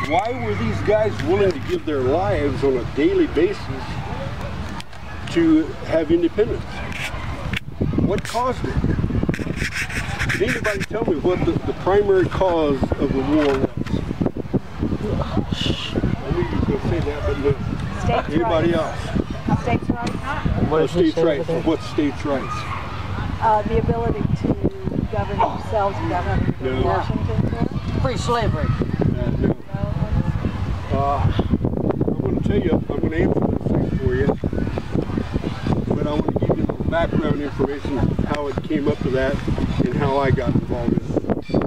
Why were these guys willing to give their lives on a daily basis to have independence? What caused it? Can anybody tell me what the primary cause of the war was? I knew you were going to say that, but no. States' Anybody rights. else? States' rights? What states' rights? What's states' rights? The ability to govern themselves without No. Washington. Free slavery. No. I'm going to tell you, I'm going to answer this thing for you, but I want to give you a little background information on how it came up to that and how I got involved in it.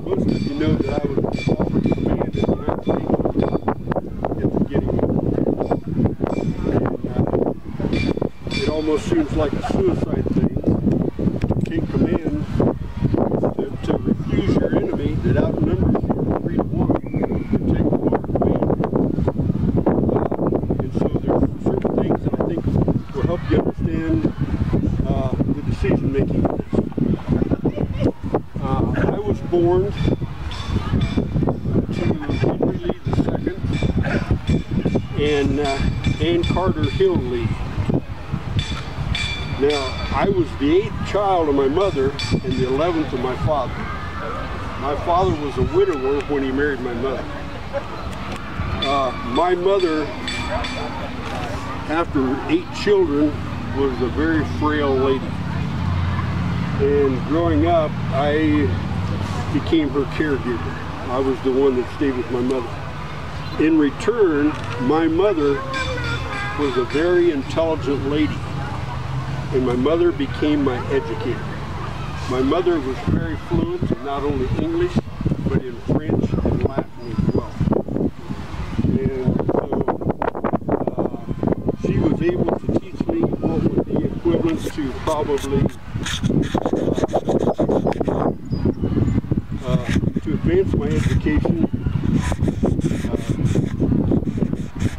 Most of you know that I was involved in the band in the United States at the beginning. And it almost seems like a suicide thing to take command, to refuse your enemy that outnumbers you 3 to 1 and take over command. And so there's certain things that I think will help you understand the decision making of this. I was born to Henry Lee II and Ann Carter Hill Lee. Now, I was the 8th child of my mother and the 11th of my father. My father was a widower when he married my mother. My mother, after 8 children, was a very frail lady. And growing up, I became her caregiver. I was the one that stayed with my mother. In return, my mother was a very intelligent lady, and my mother became my educator. My mother was very fluent in not only English, but in French and Latin as well. And so she was able to teach me what would be equivalent to probably to advance my education.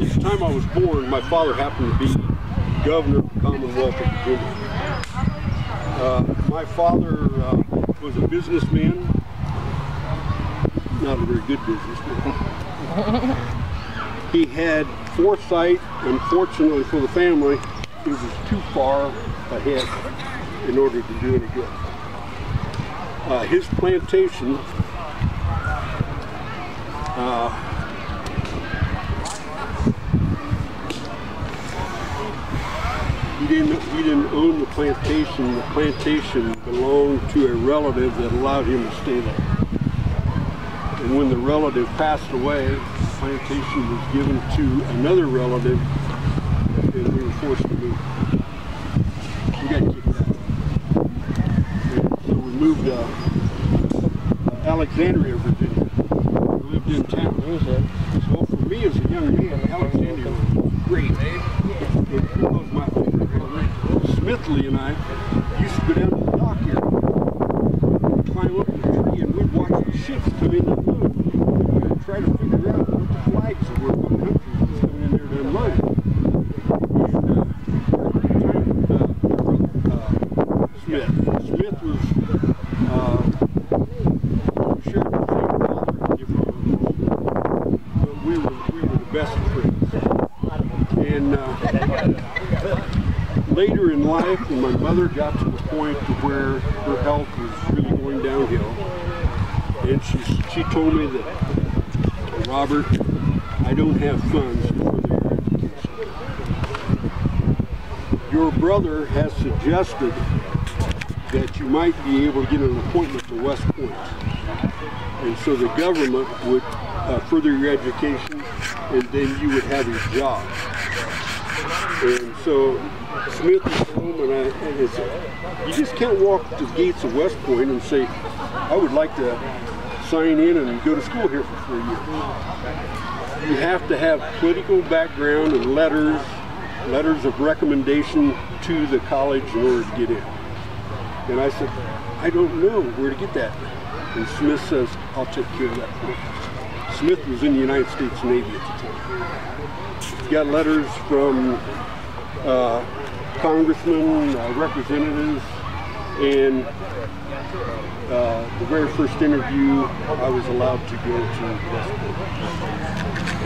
At the time I was born, my father happened to be governor of the Commonwealth of Virginia. My father was a businessman, not a very good businessman. He had foresight. Unfortunately for the family, he was too far ahead in order to do any good. His plantation he didn't own the plantation. The plantation belonged to a relative that allowed him to stay there. And when the relative passed away, the plantation was given to another relative, and we were forced to move. We got kicked out. And so we moved to Alexandria, Virginia. We lived in town. So for me as a young man, Alexandria was great. It was my favorite. Smithley and I used to go down to the dock here, climb up in the tree, and we'd watch the ships come in and load. We'd try to figure out what the flags were, what countries was coming in there to unload. And Smith was shared the same father in different rooms, but we were the best of friends. And later in life, when my mother got to the point to where her health was really going downhill, and she told me that, Robert, I don't have funds for their education. Your brother has suggested that you might be able to get an appointment to West Point, and so the government would further your education, and then you would have a job. And so Smith was home, and it's, you just can't walk the gates of West Point and say, I would like to sign in and go to school here for 4 years. You have to have political background and letters of recommendation to the college in order to get in. And I said, I don't know where to get that. And Smith says, I'll take care of that for you. Smith was in the United States Navy at the time. He got letters from congressmen, representatives, and The very first interview, I was allowed to go to West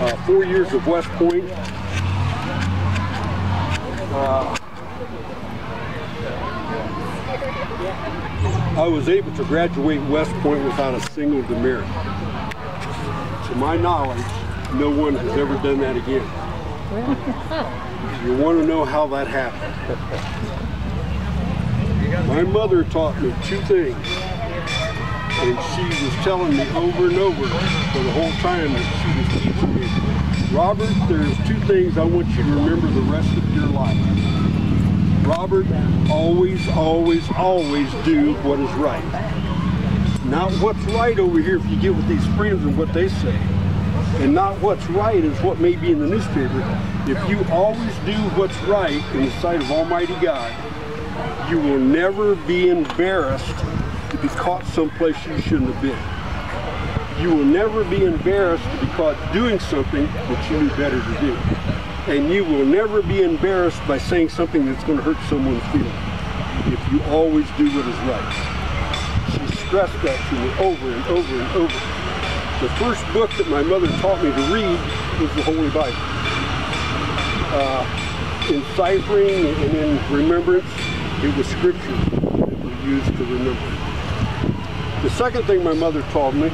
Point. 4 years of West Point. I was able to graduate West Point without a single demerit. To my knowledge, no one has ever done that again. You want to know how that happened? My mother taught me two things, and she was telling me over and over for the whole time that she was teaching me. Robert, there's two things I want you to remember the rest of your life. Robert, always, always, always do what is right. Not what's right over here if you get with these friends and what they say. And not what's right is what may be in the newspaper. If you always do what's right in the sight of Almighty God, you will never be embarrassed to be caught someplace you shouldn't have been. You will never be embarrassed to be caught doing something that you knew better to do. And you will never be embarrassed by saying something that's going to hurt someone's feelings if you always do what is right. She stressed that to me over and over and over. The first book that my mother taught me to read was the Holy Bible. In ciphering and in remembrance, it was scripture that we used to remember. The second thing my mother taught me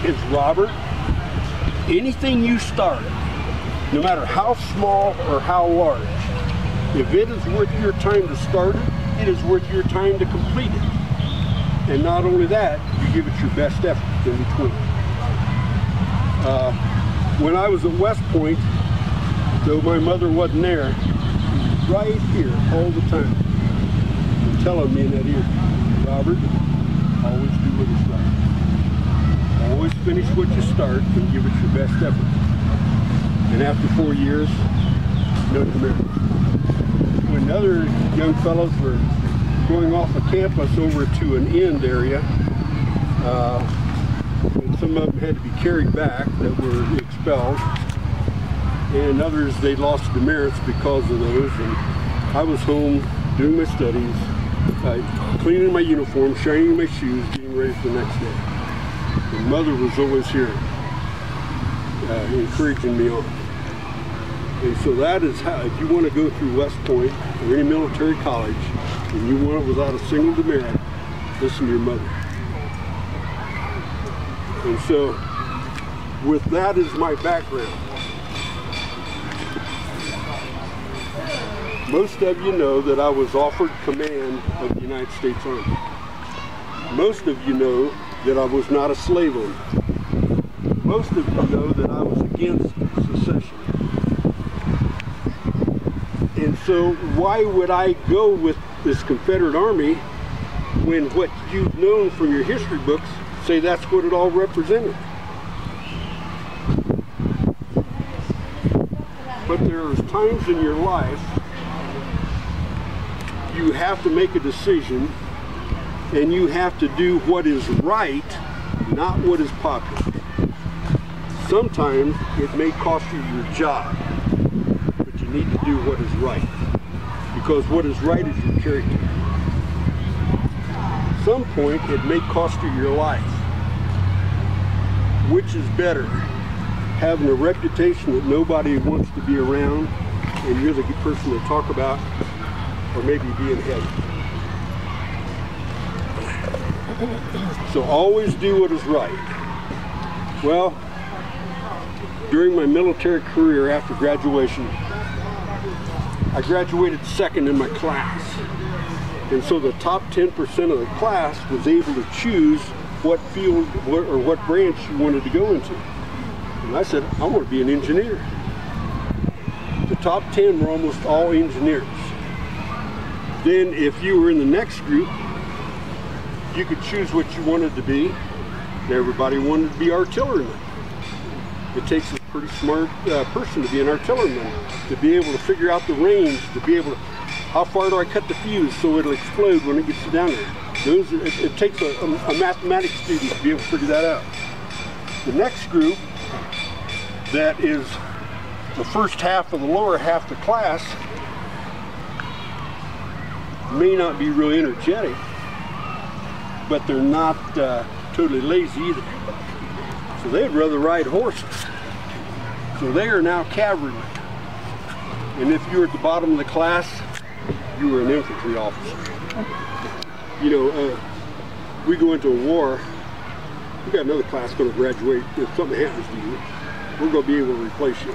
is, Robert, anything you start, no matter how small or how large, if it is worth your time to start it, it is worth your time to complete it. And not only that, you give it your best effort in between. When I was at West Point, though my mother wasn't there, she was right here all the time, telling me in that ear, Robert, always do what is right. Always finish what you start and give it your best effort. And after 4 years, no demerit. When other young fellows were going off of campus over to an end area, and some of them had to be carried back that were expelled, and others they lost demerits because of those. And I was home doing my studies, cleaning my uniform, shining my shoes, getting ready for the next day. My mother was always here, encouraging me on. And so that is how, if you want to go through West Point or any military college, and you want it without a single demerit, listen to your mother. And so, with that as my background, most of you know that I was offered command of the United States Army. Most of you know that I was not a slave owner. Most of you know that I was against secession. And so why would I go with this Confederate Army when what you've known from your history books say that's what it all represented? But there are times in your life you have to make a decision, and you have to do what is right, not what is popular. Sometimes it may cost you your job, but you need to do what is right, because what is right is your character. At some point it may cost you your life. Which is better, having a reputation that nobody wants to be around and you're the person to talk about, or maybe be in heaven? So always do what is right. Well, during my military career after graduation, I graduated second in my class. And so the top 10% of the class was able to choose what field or what branch you wanted to go into. And I said, I want to be an engineer. The top 10 were almost all engineers. Then if you were in the next group, you could choose what you wanted to be. Everybody wanted to be artilleryman. It takes a pretty smart person to be an artilleryman, to be able to figure out the range, to be able to, how far do I cut the fuse so it'll explode when it gets down there. It takes a mathematics student to be able to figure that out. The next group, that is the first half of the lower half of the class, may not be really energetic, but they're not totally lazy either. So they'd rather ride horses. So they are now cavalrymen. And if you were at the bottom of the class, you were an infantry officer. You know, we go into a war, we got another class going to graduate. If something happens to you, we're going to be able to replace you.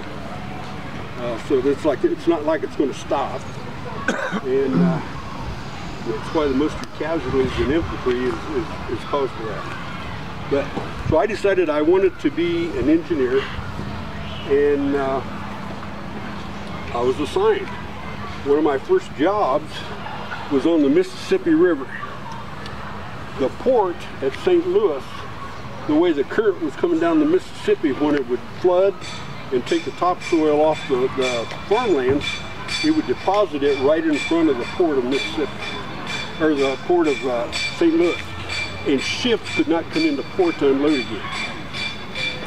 So it's not like it's going to stop. And that's why the most of your casualties in infantry is caused by that. But so I decided I wanted to be an engineer, and I was assigned. One of my first jobs was on the Mississippi River. The port at St. Louis, the way the current was coming down the Mississippi, when it would flood and take the topsoil off the farmlands, it would deposit it right in front of the port of Mississippi, or the port of St. Louis, and ships could not come into port to unload again.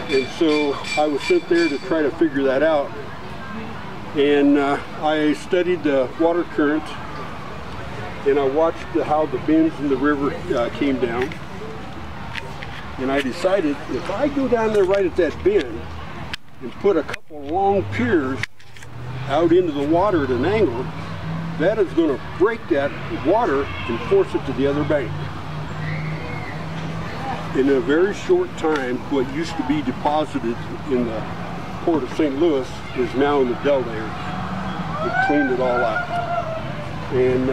And so I was sent there to try to figure that out, and I studied the water current, and I watched how the bends in the river came down, and I decided if I go down there right at that bend and put a couple long piers out into the water at an angle, that is going to break that water and force it to the other bank. In a very short time, what used to be deposited in the port of St. Louis is now in the Delta area. It cleaned it all out. And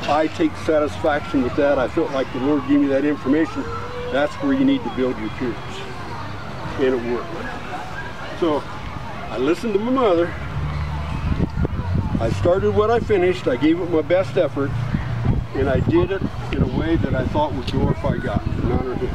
I take satisfaction with that. I felt like the Lord gave me that information. That's where you need to build your piers. And it worked. So I listened to my mother. I started what I finished. I gave it my best effort. And I did it in a way that I thought would glorify God and honor Him.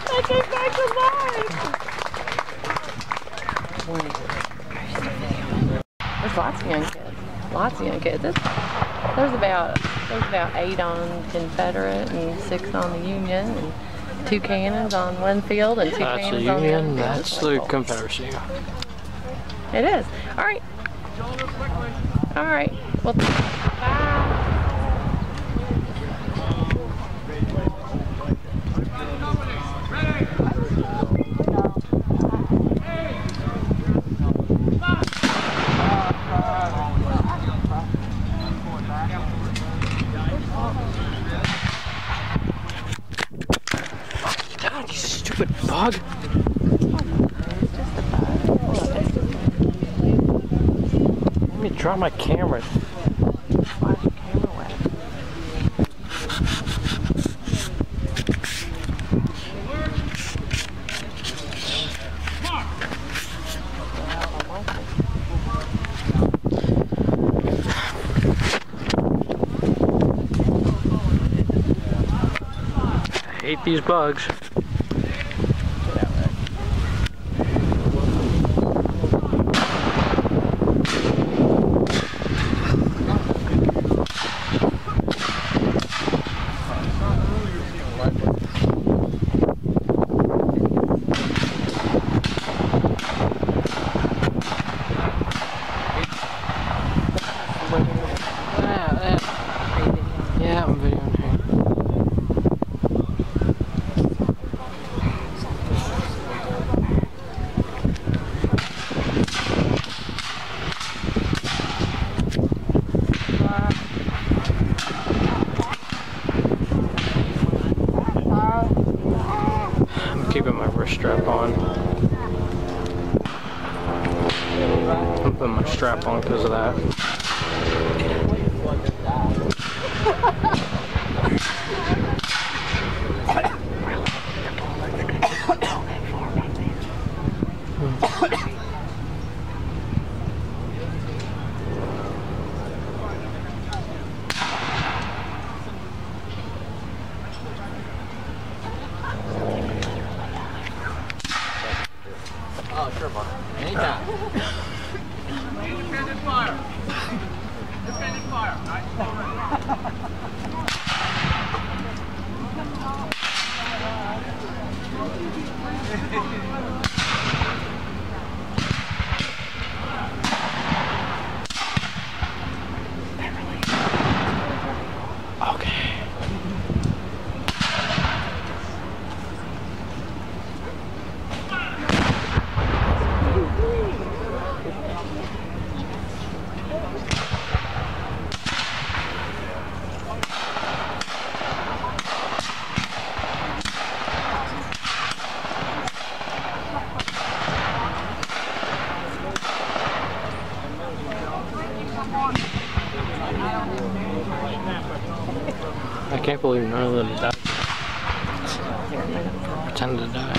I came back alive. There's lots of young kids. Lots of young kids. There's about 8 on Confederate and 6 on the Union, and 2 cannons on one field and 2 cannons on the other. That's the Union. That's the Confederacy. It is. All right. All right. Well, bye. God, you stupid bug. Let me try my camera. Why is your camera wet? I hate these bugs. keeping my wrist strap on. I'm putting my strap on because of that. Oh, sure, Mark. Anytime. Independent fire. Independent fire. I can't believe none of them died. Pretend to die.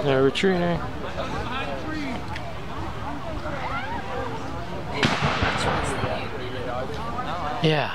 They're retreating. Yeah.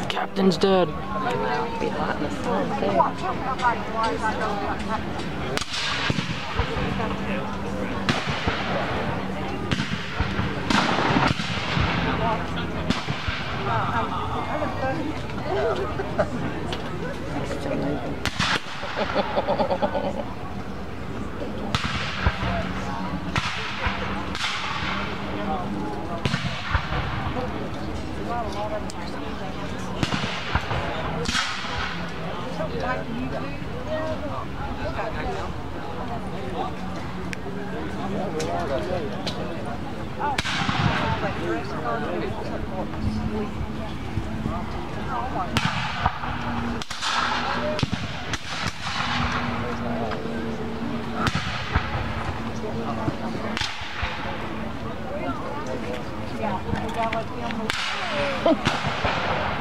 Captain's dead. Be hot in the sun too.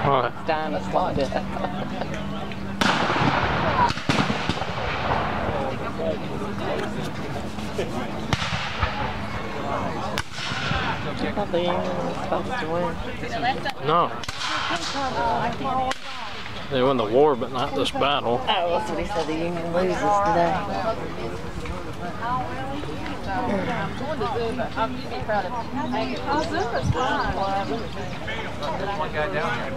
What? It's dying to slide it. I thought the Union was supposed to win. No. They won the war, but not this battle. Oh, that's what he said. The Union loses today. One guy down there.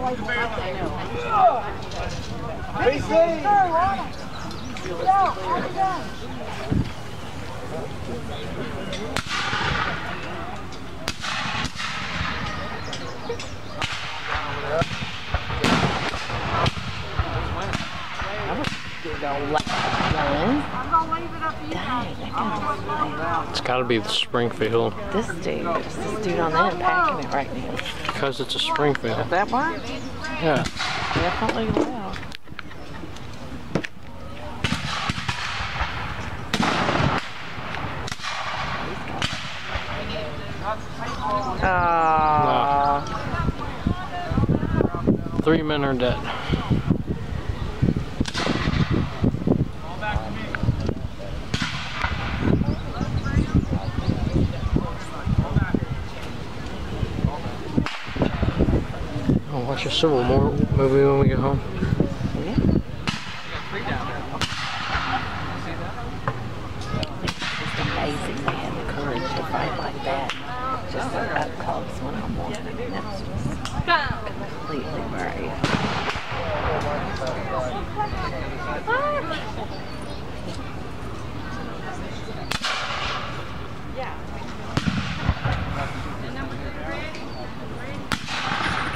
It's got to be the Springfield. This dude on the end packing it right now. Because it's a Springfield. Is that why? Yeah. Definitely loud. No. 3 men are dead. I'll watch a Civil War movie when we get home. Yeah. It's amazing they had the courage to fight like that. Just up close when I'm walking. I mean, that's just completely brave.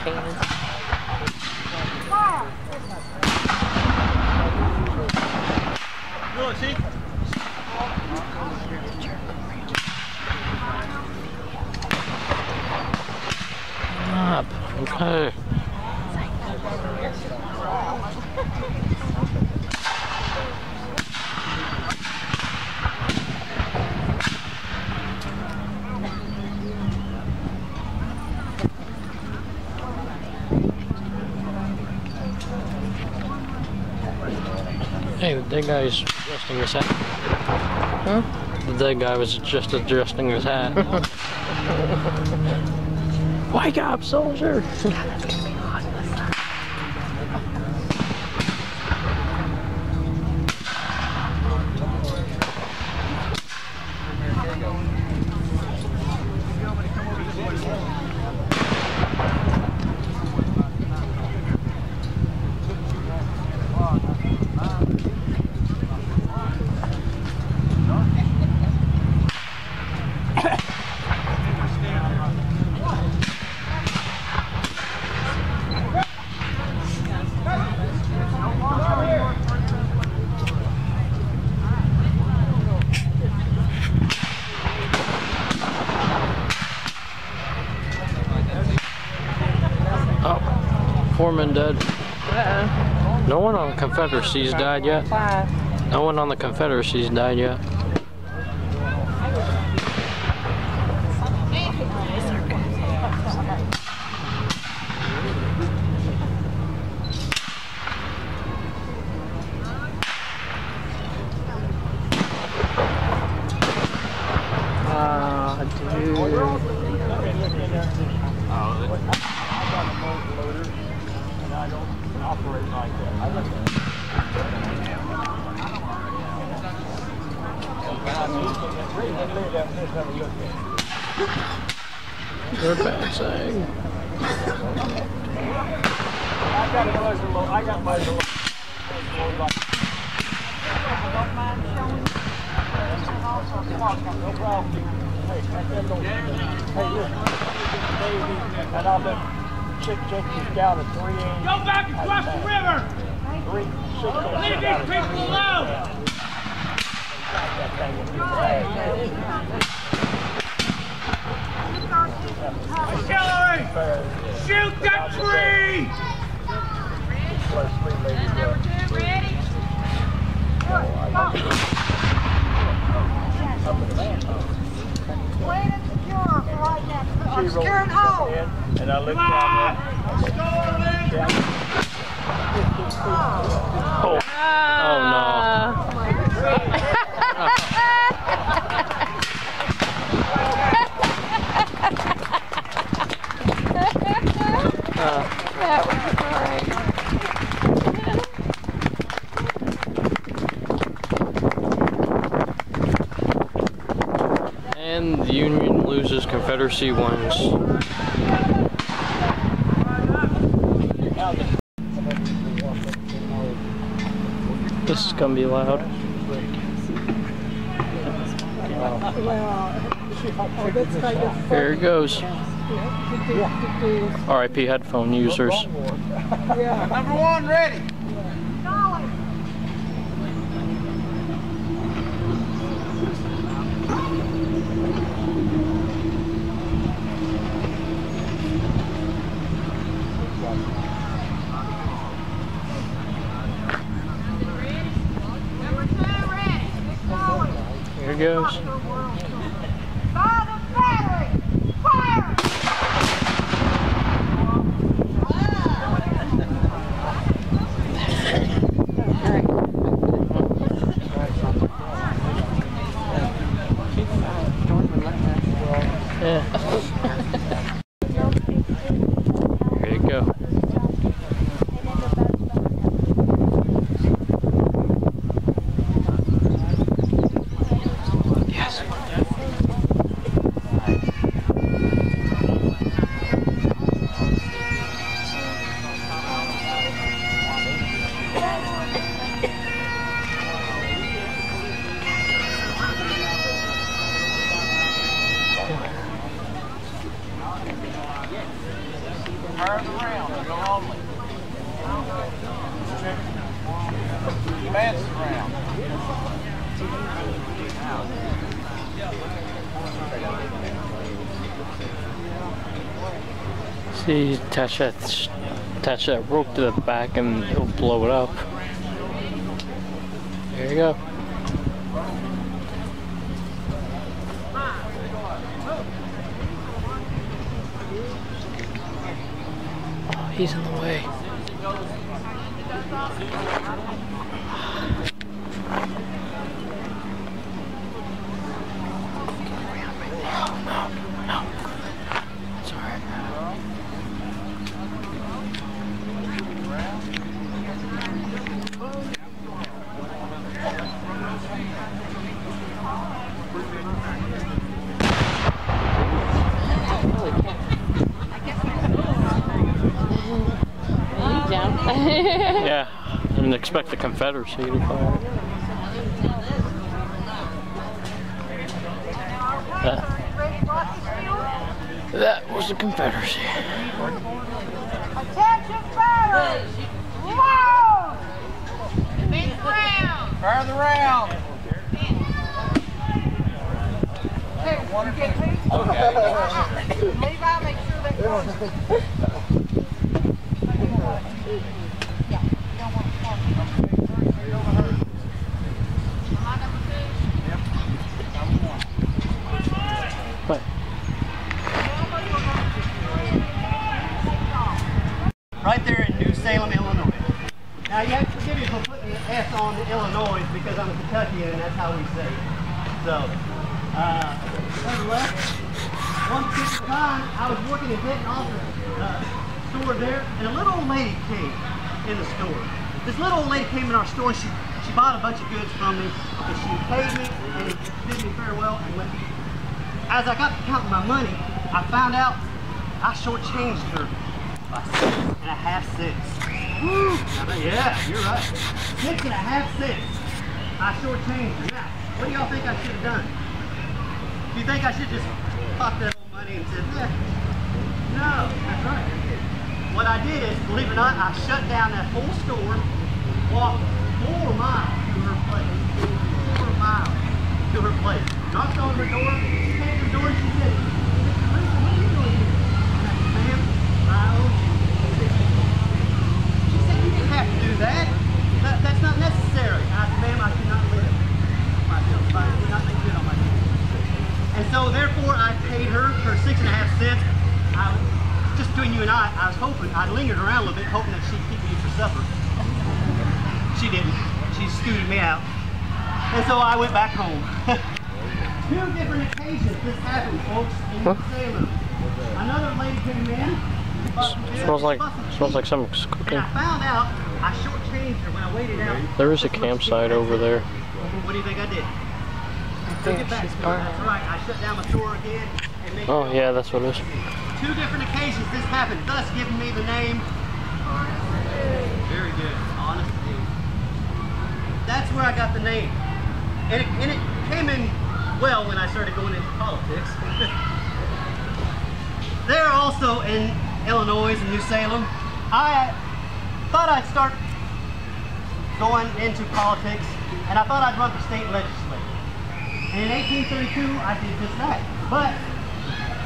Cannons. Up. Okay. Hey, the dead guy is adjusting his hat. Huh? The dead guy was just adjusting his hat. Wake up, soldier! God, that's gonna be hot in the sun. Oh, 4 men dead. Uh-oh. No one on the Confederacy's died yet. Why? No one on the Confederacy's died yet. They're bad saying. And I'll let Chick check you scout at 3 inches. Go back across the river! 3, 6, Leave these people alone! Artillery! Shoot that tree! Ready? Clean and secure right now. I'm securing home. And I looked down there. Oh, oh no. That was great. And the Union loses, Confederacy wins. This is gonna be loud. Here it goes. RIP headphone users. Number one, ready. Here it goes. Fire the battery! Fire! Yeah. Here you go. Yes. Turn around, go only. Advance around. See, attach that rope to the back and it'll blow it up. There you go. Oh, he's in the way. No. It's alright. Yeah, I didn't expect the Confederacy to fire. That was the Confederacy. Attention battery! Loud! Face round! Fire the round. Levi, make sure that goes. What? Right there in New Salem, Illinois. Now you have to forgive me for putting the S on the Illinois because I'm a Kentuckian and that's how we say it. So, nevertheless, one particular time I was working in Denton office store there, and a little old lady came in the store. This little old lady came in our store and she bought a bunch of goods from me and she paid me and did me very well and went. As I got to counting my money, I found out I shortchanged her by 6.5 cents. Woo! Yeah, you're right. 6.5 cents. I shortchanged her. Now, what do y'all think I should have done? Do you think I should just pop that old money and said, yeah? No, that's right. What I did is, believe it or not, I shut down that whole store, walked 4 miles to her place. 4 miles to her place. Knocked on her door, she came to the door and she said, what are you doing here? And I said, ma'am, I owe you. She said, you didn't have to do that. That's not necessary. And I said, ma'am, I cannot live myself. I did not make good on myself. And so therefore I paid her 6.5 cents. Just between you and I was hoping, I lingered around a little bit hoping that she'd keep me for supper. She didn't. She scooted me out. And so I went back home. 2 different occasions this happened, folks, in Salem. Another lady came in. Smells like something's cooking. And I found out I shortchanged her when I waited out. There is a campsite over there. What do you think I did? I think she's burning. That's right. I shut down my store again. And made Oh yeah, that's what it is. 2 different occasions this happened, thus giving me the name. Very good. Honest. where I got the name. And it came in well when I started going into politics. There also in Illinois and New Salem, I thought I'd start going into politics, and I thought I'd run for state legislature. And in 1832, I did just that. But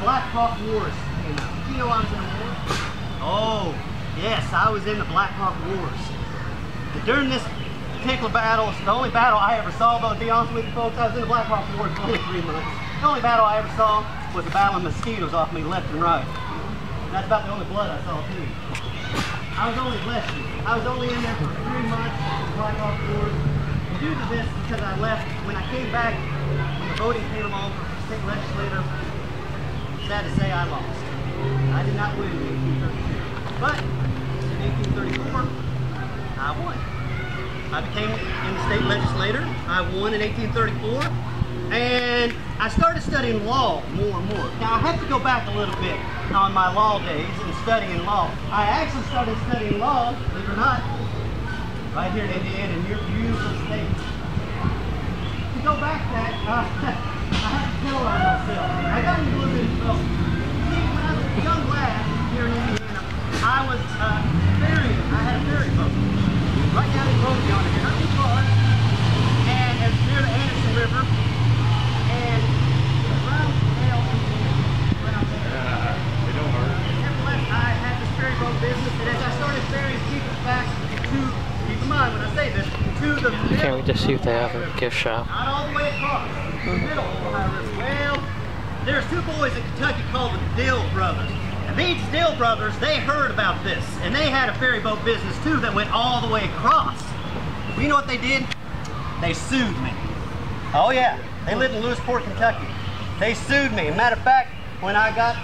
Black Hawk Wars came out. Did you know I was in the war? Oh, yes, I was in the Black Hawk Wars. But during this particular battle, it's the only battle I ever saw, though, to be honest with you folks, I was in the Black Hawk Wars for only 3 months. The only battle I ever saw was a battle of mosquitoes off me left and right. And that's about the only blood I saw, too. I was only blessed. I was only in there for 3 months, Black Hawk Wars. And due to this, because I left, when I came back, when the voting came along for state legislator, sad to say I lost. I did not win in 1832. But in 1834, I won. I became the state legislator. I won in 1834. And I started studying law more and more. Now I have to go back a little bit on my law days and studying law. I actually started studying law, believe it or not, right here in Indiana, in your beautiful state. To go back that, I have to tell on myself. I got into a little bit of trouble. See, when I was a young lad here in Indiana, I was ferrying. I had a ferry boat. Right down in Road yonder here, not too far. And it was near the Anderson River. And around Hale, around there. They don't hurt. Nevertheless, I had this ferry boat business, and as I started ferrying people back to, keep in mind when I say this, to the middle. Can't wait to see if they have a gift shop. Not all the way across, the middle of the Ohio River. Well, there's 2 boys in Kentucky called the Dill Brothers. And these Dill Brothers, they heard about this, and they had a ferry boat business too that went all the way across. Well, you know what they did? They sued me. Oh yeah. They lived in Lewisport, Kentucky. They sued me. Matter of fact, when I got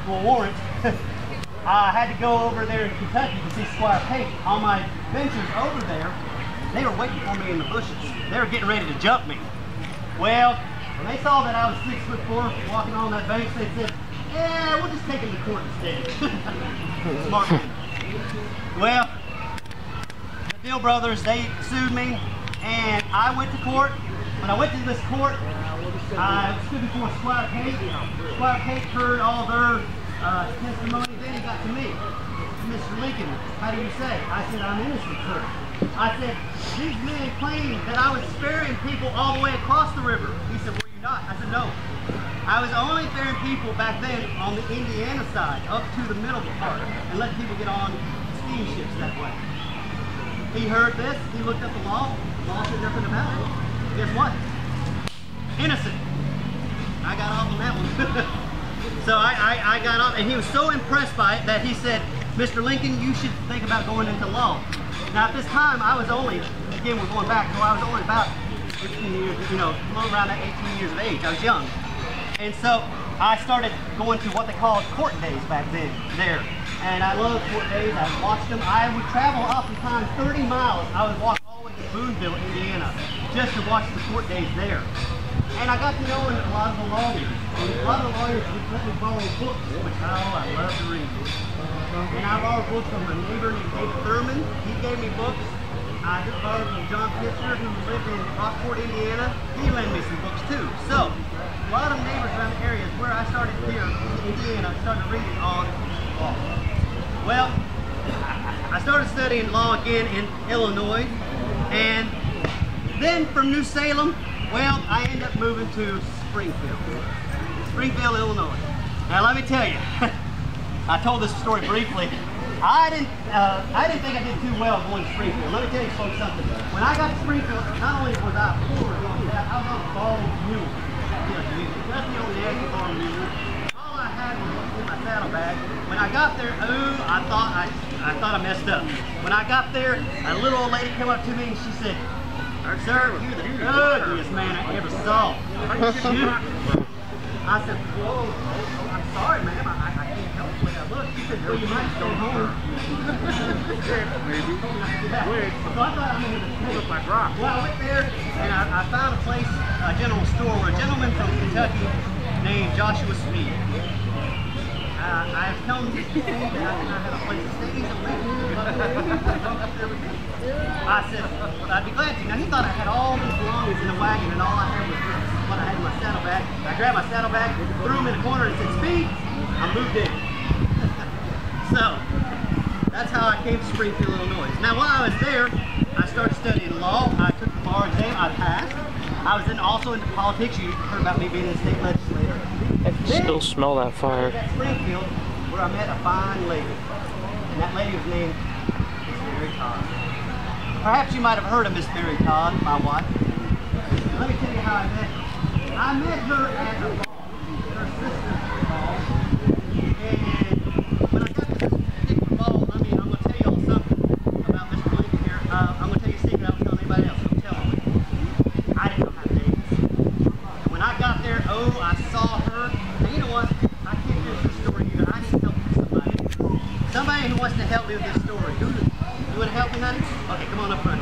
a warrant, I had to go over there in Kentucky to see Squire Pate. On my ventures over there, they were waiting for me in the bushes. They were getting ready to jump me. Well, when they saw that I was 6'4", walking on that bank, they said, "Yeah, we'll just take him to court instead." Smart man. Well, the Dill Brothers, they sued me, and I went to court. When I went to this court, I stood before Squire Pate. Squire Pate heard all their testimony. Then he got to me. "Mr. Lincoln, how do you say?" I said, "I'm innocent, sir." I said, "These men claim that I was ferrying people all the way across the river." He said, "Were you not?" I said, "No. I was only ferrying people back then on the Indiana side, up to the middle part, and letting people get on steamships that way." He heard this. He looked up the law. The law said nothing about it. Guess what? Innocent. I got off on that one. So I got off, and he was so impressed by it that he said, "Mr. Lincoln, you should think about going into law." Now at this time, I was only, again we're going back, so I was only about 15 years, you know, around 18 years of age. I was young. And so I started going to what they called court days back then there. And I loved court days. I watched them. I would travel oftentimes 30 miles. I would walk all the way to Boonville, Indiana, just to watch the court days there. And I got to know a lot of the lawyers. And a lot of the lawyers would let me borrow books, which I love to read. And I borrowed books from a neighbor named David Thurman. He gave me books. I just borrowed from John Pitzer, who lived in Rockport, Indiana. He lent me some books too. So, a lot of neighbors around the area is where I started here in Indiana. I started reading on law. Well, I started studying law again in Illinois, and then from New Salem, well, I ended up moving to Springfield, Illinois. Now let me tell you, I told this story briefly. I didn't think I did too well going to Springfield. Let me tell you folks something. When I got to Springfield, not only was I poor going that, I was on a bald mule. That's the only nasty bald mule. All I had was in my saddlebag. When I got there, I thought I messed up. When I got there, a little old lady came up to me and she said, "Sir, you're the ugliest man I ever saw." I said, "Whoa, I'm sorry, ma'am. I can't help the way I look." She said, "Well, you might go home." Maybe. So I thought I'm going to look like rock. Well, I went there and I found a place, a general store, where a gentleman from Kentucky named Joshua Speed. I told him that I had a place to stay. I said, I'd be glad to. Now he thought I had all these belongings in the wagon and all I had was just what I had in my saddlebag. I grabbed my saddlebag, threw him in the corner and said, speed, I moved in. So, that's how I came to Springfield, Illinois. Now while I was there, I started studying law. I took the bar exam, I passed. I was then also into politics. You heard about me being a state legislator. I can still smell that fire. At Springfield, where I met a fine lady. And that lady was named Miss Mary Todd. Perhaps you might have heard of Miss Mary Todd, my wife. Let me tell you how I met her. I met her at a ball, her sister's ball. And when I got to this particular ball, I'm going to tell you all something about Mr. Lincoln here. I'm going to tell you a secret I don't tell anybody else. Don't tell me. I didn't know how to dance. And when I got there, I saw her. And you know what? I can't finish this story either. I need help from somebody. Somebody who wants to help me with this story. You want to help me, honey? Okay, come on up front.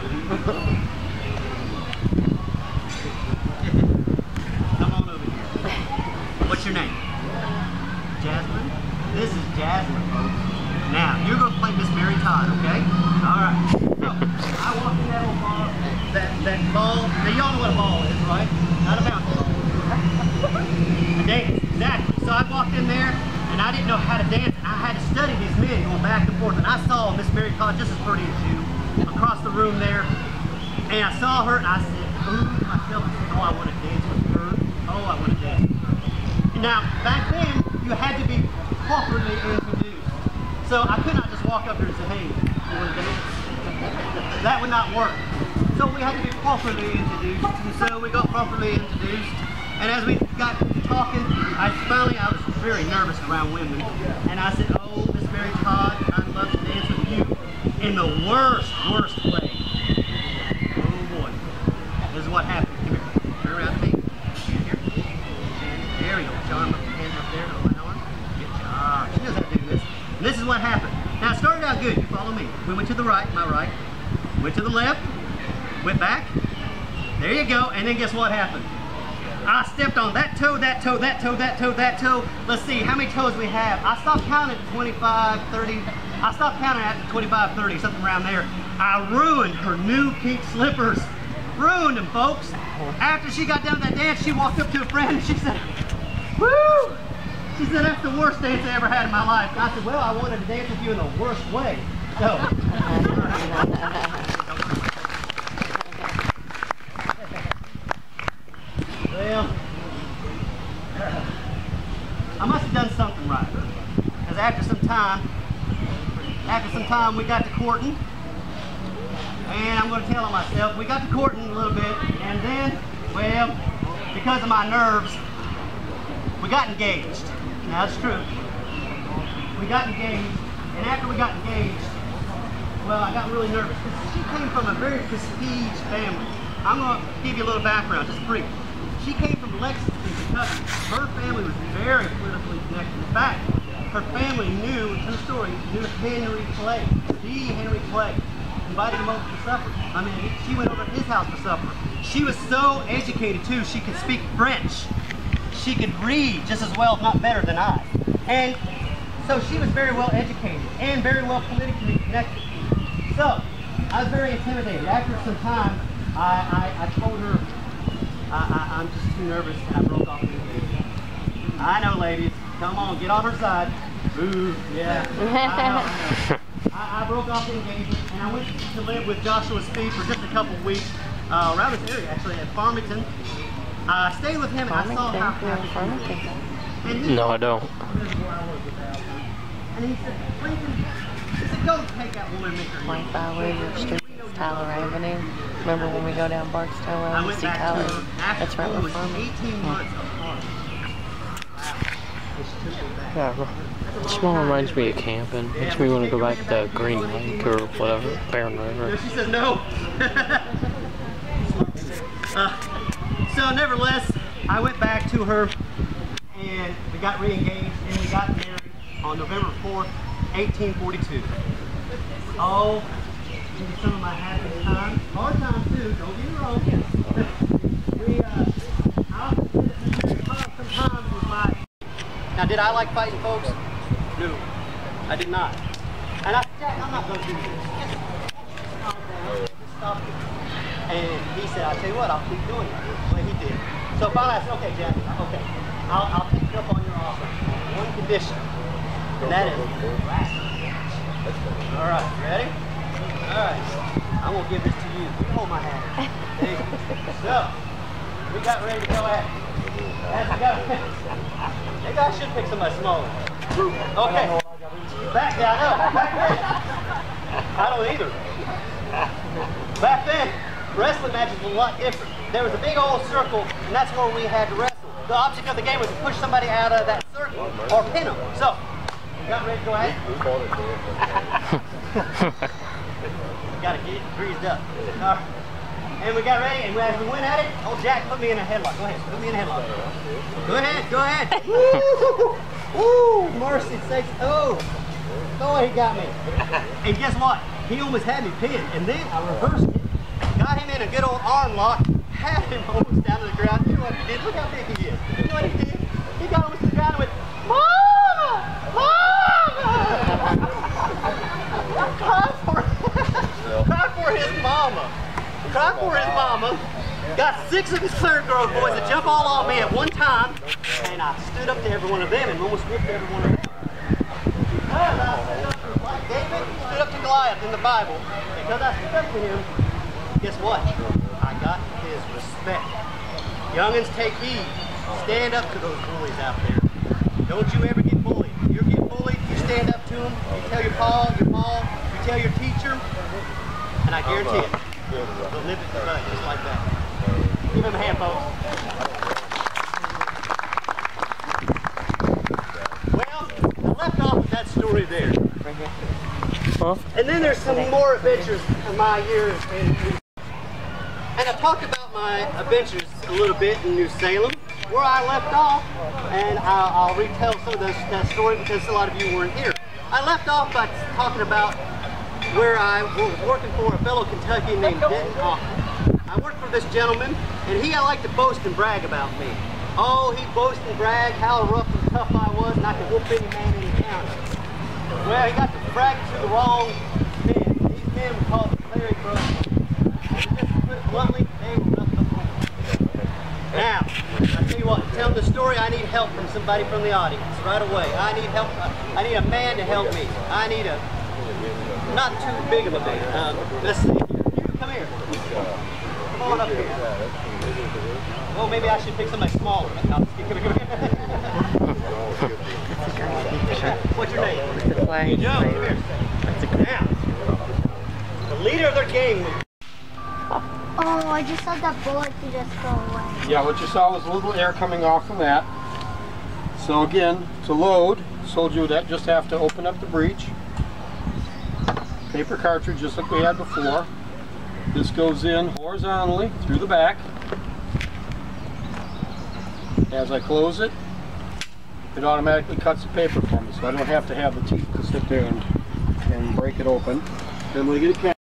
Come on over here. What's your name? Jasmine? This is Jasmine, folks. Now, you're going to play Miss Mary Todd, okay? All right. So, I walked in that old ball, that ball. Now, y'all know what a ball is, right? Not a bounce ball. A dance, exactly. So I walked in there, and I didn't know how to dance. I had to study these men going back and forth, and I saw Miss Mary Todd just as pretty as you across the room there, and I saw her, and I said, ooh, to myself, oh, I want to dance with her. Oh, I want to dance with her. And now, back then, you had to be properly introduced. So I could not just walk up here and say, hey, you want to dance? That would not work. So we had to be properly introduced, and so we got properly introduced. And as we got talking, I was very nervous around women. And I said, oh, Miss Mary Todd, I'd love to dance with you in the worst way. Oh boy. This is what happened. Come here. Turn around to me. Stand here. And there we go. John, put your hands up there. Hold my arm. Good job. She knows how to do this. And this is what happened. Now it started out good. You follow me. We went to the right, my right. Went to the left. Went back. There you go. And then guess what happened? I stepped on that toe, that toe, that toe, that toe, that toe. Let's see, how many toes we have? I stopped counting at 25, 30. I stopped counting at 25, 30, something around there. I ruined her new pink slippers. Ruined them, folks. After she got done that dance, she walked up to a friend and she said, woo! She said, that's the worst dance I ever had in my life. And I said, well, I wanted to dance with you in the worst way. So. Well, I must have done something right, because after some time we got to courting, and I'm going to tell on myself, we got to courting a little bit, and then, well, because of my nerves, we got engaged. Now, that's true. We got engaged, and after we got engaged, well, I got really nervous, because she came from a very prestige family. I'm going to give you a little background, just brief. She came from Lexington, Kentucky. Her family was very politically connected. In fact, her family knew, true story, knew Henry Clay, the Henry Clay. Invited him over for supper. I mean, she went over to his house for supper. She was so educated too, she could speak French. She could read just as well, if not better than I. And so she was very well educated and very well politically connected. So, I was very intimidated. After some time, I told her, I'm just too nervous, and I broke off the engagement. I know, ladies. Come on, get on her side. Ooh, yeah. I know. I broke off the engagement, and I went to live with Joshua Speed for just a couple of weeks around this area, actually, at Farmington. I stayed with him, and I saw how happy he was. No, I don't. And he said, Lincoln, he said, go take that woman and make her 25 William Street, Tyler Avenue. Remember when we go down Barksdale Road to see Tyler? That's right with Farmington. 18 months apart. Yeah, this one reminds me of camping. Makes me want to go back to Green Lake or whatever, Barren River. She says no. So nevertheless, I went back to her and we got re-engaged and we got married on November 4th, 1842. Oh, these are some of my happiest times. Hard times too, don't get me wrong. I often said that sometimes was my... Now, did I like fighting, folks? No, I did not. And I'm not going to do this. Just calm down. Just stop. tell you what, I'll keep doing it the way he did. So finally I said, okay, Jack, okay, I'll take you up on your offer on one condition, and that is wrestling. All right, you ready? All right, I'm gonna give this to you. You hold my hand. There you go. So, we got ready to go at it. As we go. Maybe I should pick somebody smaller. Okay. Back down, no, back then. I don't either. Back then, wrestling matches were a lot different. There was a big old circle, and that's where we had to wrestle. The object of the game was to push somebody out of that circle or pin them. So, you got ready to go at it? Got to get it greased up. All right. And we got ready, and as we went at it, old Jack put me in a headlock. Go ahead, put me in a headlock. Go ahead, go ahead. Woo! Woo! Mercy sakes. Oh! Oh, he got me. And guess what? He almost had me pinned, and then I reversed it. Got him in a good old arm lock, had him almost down to the ground. You know what he did? Look how big he is. You know what he did? He got almost to the ground and went, Mama! Mama! Cried for his mama. Cried for his mama. Got 6 of his third grade boys to jump all on me at one time, and I stood up to every one of them and almost whipped every one of them. Because I stood up to, like David stood up to Goliath in the Bible, because I stood up to him, guess what? I got his respect. Youngins, take heed. Stand up to those bullies out there. Don't you ever get bullied. You get bullied, you stand up to them, you tell your pa, your mom, you tell your teacher, and I guarantee it, they'll nip it right just like that. Give him a hand, folks. Well, I left off with that story there. Huh? And then there's some more adventures of my years and I talked about my adventures a little bit in New Salem, where I left off, and I'll retell some of that story because a lot of you weren't here. I left off by talking about where I was working for a fellow Kentuckian named Denton Hoffman. I worked for this gentleman, and he liked to boast and brag about me. Oh, he'd boast and brag how rough and tough I was, and I could whoop any man in the county. Well, he got to bragging to the wrong men. These men were called the Clary Brothers. And just to put it bluntly, they were rough up. Now, I tell you what, to tell the story, I need help from somebody from the audience right away. I need help. I need a man to help me. I need a not too big of a man. Let's see. Come here. Come on up here. Well, maybe I should pick somebody smaller. No, come here. What's your name? Joe. Come here. Now, the leader of their gang was. Oh, I just saw that bullet to just go away. Yeah, what you saw was a little air coming off from that. So again, to load, soldier would just have to open up the breech. Paper cartridge, just like we had before. This goes in horizontally through the back. As I close it, it automatically cuts the paper for me, so I don't have to have the teeth to sit there and break it open. Then when I get a cap.